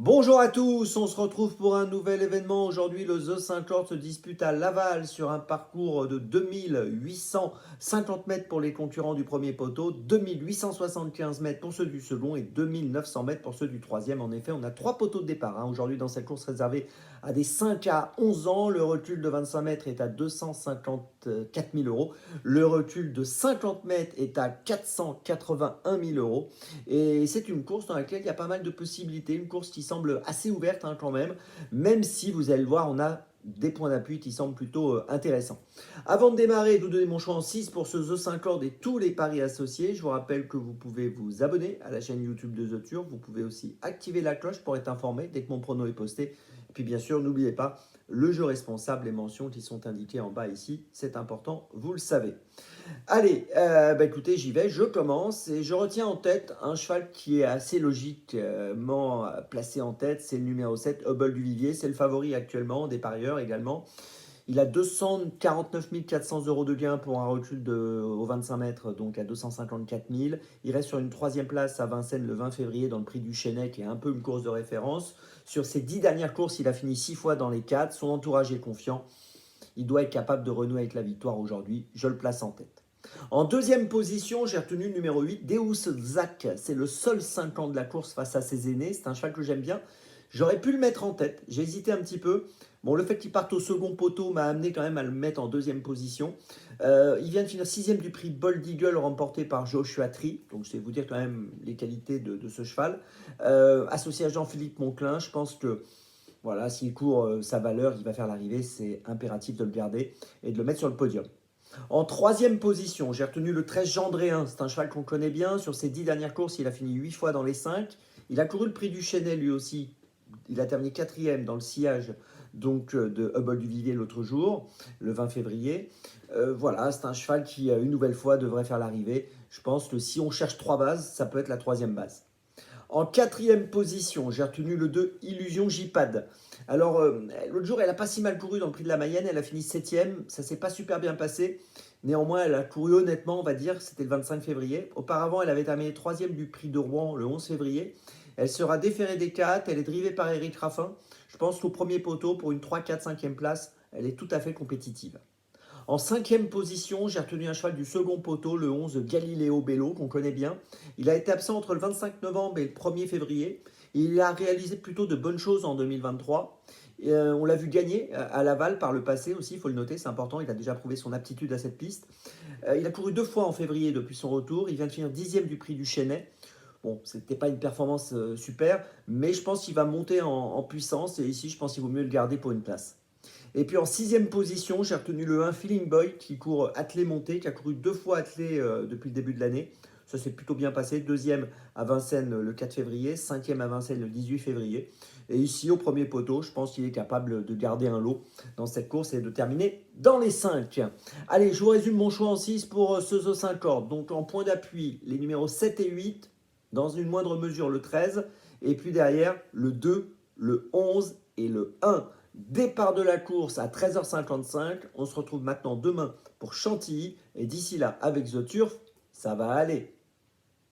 Bonjour à tous, on se retrouve pour un nouvel événement. Aujourd'hui, le The 50 se dispute à Laval sur un parcours de 2850 mètres pour les concurrents du premier poteau, 2875 mètres pour ceux du second et 2900 mètres pour ceux du troisième. En effet, on a trois poteaux de départ aujourd'hui dans cette course réservée à des 5 à 11 ans. Le recul de 25 mètres est à 254 000 euros. Le recul de 50 mètres est à 481 000 euros. Et c'est une course dans laquelle il y a pas mal de possibilités, une course qui semble assez ouverte quand même si vous allez le voir, on a des points d'appui qui semblent plutôt intéressants. Avant de démarrer, je vous donner mon choix en 6 pour ce The 50 et tous les paris associés. Je vous rappelle que vous pouvez vous abonner à la chaîne YouTube de The Turf. Vous pouvez aussi activer la cloche pour être informé dès que mon prono est posté. Et puis bien sûr, n'oubliez pas le jeu responsable, les mentions qui sont indiquées en bas ici. C'est important, vous le savez. Allez, écoutez, j'y vais, je commence et je retiens en tête un cheval qui est assez logiquement placé en tête, c'est le numéro 7, Hubble du Vivier, c'est le favori actuellement des parieurs également. Il a 249 400 euros de gain pour un recul au 25 mètres, donc à 254 000. Il reste sur une troisième place à Vincennes le 20 février dans le prix du Chênay, qui est un peu une course de référence. Sur ses 10 dernières courses, il a fini 6 fois dans les 4. Son entourage est confiant. Il doit être capable de renouer avec la victoire aujourd'hui. Je le place en tête. En deuxième position, j'ai retenu le numéro 8, Deus Zach. C'est le seul 5 ans de la course face à ses aînés. C'est un cheval que j'aime bien. J'aurais pu le mettre en tête. J'ai hésité un petit peu. Bon, le fait qu'il parte au second poteau m'a amené quand même à le mettre en deuxième position. Il vient de finir sixième du prix Bold Eagle remporté par Joshua Tree. Donc, je vais vous dire quand même les qualités de ce cheval. Associé à Jean-Philippe Monclin, je pense que voilà, s'il court sa valeur, il va faire l'arrivée. C'est impératif de le garder et de le mettre sur le podium. En troisième position, j'ai retenu le 13 Gendréen. C'est un cheval qu'on connaît bien. Sur ses 10 dernières courses, il a fini 8 fois dans les 5. Il a couru le prix du Chênay lui aussi. Il a terminé quatrième dans le sillage de Hubble du Vivier l'autre jour, le 20 février. Voilà, c'est un cheval qui, une nouvelle fois, devrait faire l'arrivée. Je pense que si on cherche 3 bases, ça peut être la troisième base. En quatrième position, j'ai retenu le 2 Illusion J-Pad. Alors, l'autre jour, elle n'a pas si mal couru dans le prix de la Mayenne. Elle a fini 7ème. Ça ne s'est pas super bien passé. Néanmoins, elle a couru honnêtement, on va dire. C'était le 25 février. Auparavant, elle avait terminé 3ème du prix de Rouen le 11 février. Elle sera déférée des 4. Elle est drivée par Eric Raffin. Je pense qu'au premier poteau, pour une 3, 4, 5e place, elle est tout à fait compétitive. En cinquième position, j'ai retenu un cheval du second poteau, le 11 Galileo Bello, qu'on connaît bien. Il a été absent entre le 25 novembre et le 1er février. Il a réalisé plutôt de bonnes choses en 2023. On l'a vu gagner à Laval par le passé aussi, il faut le noter, c'est important. Il a déjà prouvé son aptitude à cette piste. Il a couru 2 fois en février depuis son retour. Il vient de finir 10e du prix du Chênay. Bon, c'était pas une performance super, mais je pense qu'il va monter en puissance. Et ici, je pense qu'il vaut mieux le garder pour une place. Et puis en sixième position, j'ai retenu le 1 Feeling Boy qui court attelé monté, qui a couru 2 fois attelé depuis le début de l'année. Ça s'est plutôt bien passé. Deuxième à Vincennes le 4 février, cinquième à Vincennes le 18 février. Et ici, au premier poteau, je pense qu'il est capable de garder un lot dans cette course et de terminer dans les 5. Allez, je vous résume mon choix en 6 pour ce The 50. Donc en point d'appui, les numéros 7 et 8, dans une moindre mesure le 13, et puis derrière le 2, le 11 et le 1. Départ de la course à 13h55. On se retrouve maintenant demain pour Chantilly. Et d'ici là, avec The Turf, ça va aller.